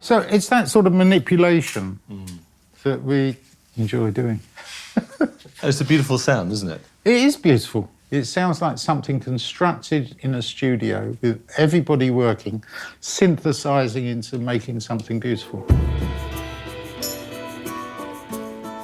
So it's that sort of manipulation that we enjoy doing. It's a beautiful sound, isn't it? It is beautiful. It sounds like something constructed in a studio with everybody working, synthesising into making something beautiful.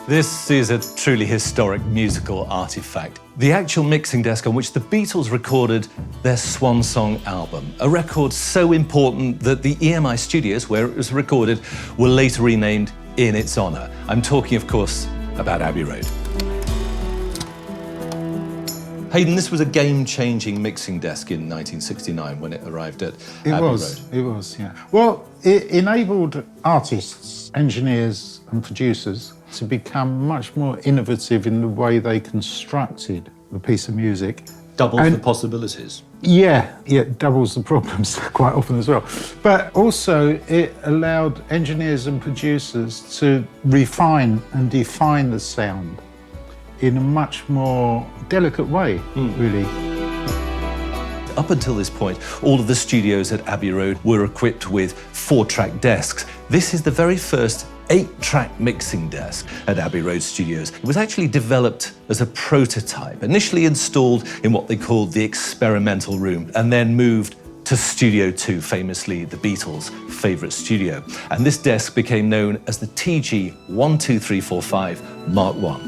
This is a truly historic musical artefact. The actual mixing desk on which the Beatles recorded their swan song album, a record so important that the EMI studios, where it was recorded, were later renamed in its honour. I'm talking, of course, about Abbey Road. Haydn, this was a game-changing mixing desk in 1969 when it arrived at Abbey Road. It was, yeah. Well, it enabled artists, engineers and producers to become much more innovative in the way they constructed the piece of music. Doubles the possibilities. Yeah, it doubles the problems quite often as well. But also it allowed engineers and producers to refine and define the sound in a much more delicate way, really. Up until this point, all of the studios at Abbey Road were equipped with 4-track desks. This is the very first 8-track mixing desk at Abbey Road Studios. It was actually developed as a prototype, initially installed in what they called the experimental room, and then moved to Studio 2, famously the Beatles' favourite studio. And this desk became known as the TG 12345 Mark I.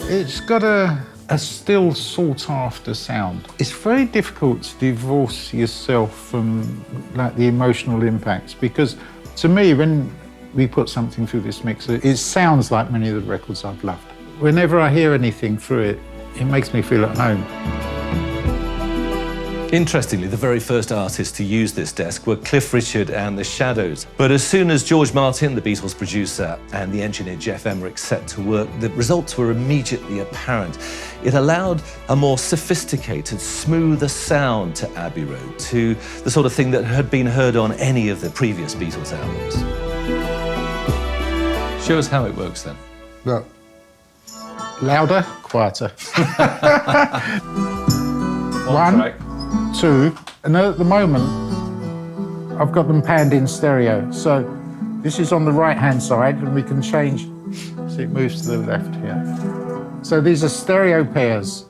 It's got a still sought-after sound. It's very difficult to divorce yourself from like the emotional impacts, because to me, when we put something through this mixer, it sounds like many of the records I've loved. Whenever I hear anything through it, it makes me feel at home. Interestingly, the very first artists to use this desk were Cliff Richard and the Shadows. But as soon as George Martin, the Beatles' producer, and the engineer Geoff Emerick set to work, the results were immediately apparent. It allowed a more sophisticated, smoother sound to Abbey Road, to the sort of thing that had been heard on any of the previous Beatles albums. Show us how it works then. Well, louder, quieter. One track. 2, and at the moment, I've got them panned in stereo. So this is on the right-hand side, and we can change, so it moves to the left here. So these are stereo pairs,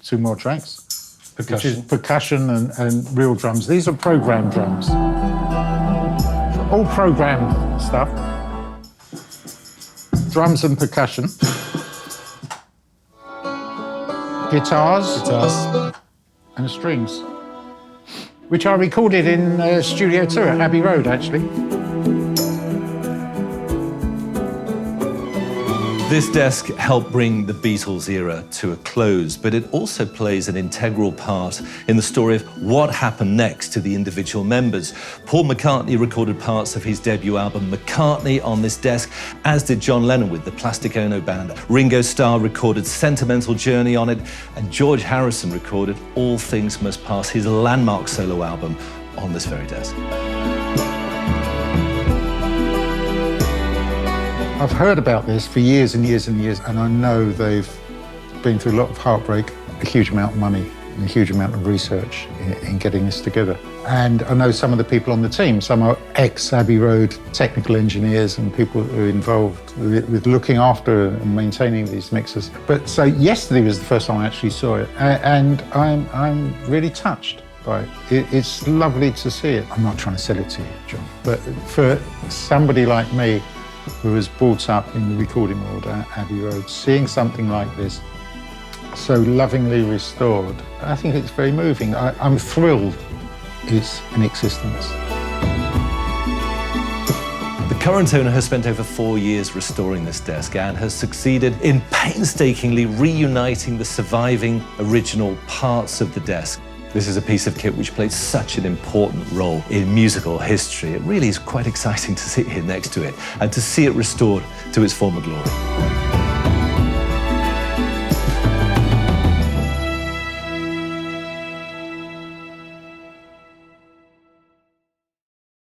2 more tracks. Percussion. Which is percussion and real drums. These are programmed drums. All programmed stuff. Drums and percussion. Guitars. And strings, which I recorded in Studio 2 at Abbey Road, actually. This desk helped bring the Beatles era to a close, but it also plays an integral part in the story of what happened next to the individual members. Paul McCartney recorded parts of his debut album McCartney on this desk, as did John Lennon with the Plastic Ono Band. Ringo Starr recorded Sentimental Journey on it, and George Harrison recorded All Things Must Pass, his landmark solo album, on this very desk. I've heard about this for years and years and years, and I know they've been through a lot of heartbreak, a huge amount of money, and a huge amount of research in getting this together. And I know some of the people on the team, some are ex-Abbey Road technical engineers and people who are involved with looking after and maintaining these mixers. But so yesterday was the first time I actually saw it, and I'm really touched by it. It's lovely to see it. I'm not trying to sell it to you, John, but for somebody like me, who was brought up in the recording world at Abbey Road, seeing something like this so lovingly restored, I think it's very moving. I'm thrilled it's in existence. The current owner has spent over 4 years restoring this desk and has succeeded in painstakingly reuniting the surviving original parts of the desk. This is a piece of kit which played such an important role in musical history. It really is quite exciting to sit here next to it and to see it restored to its former glory.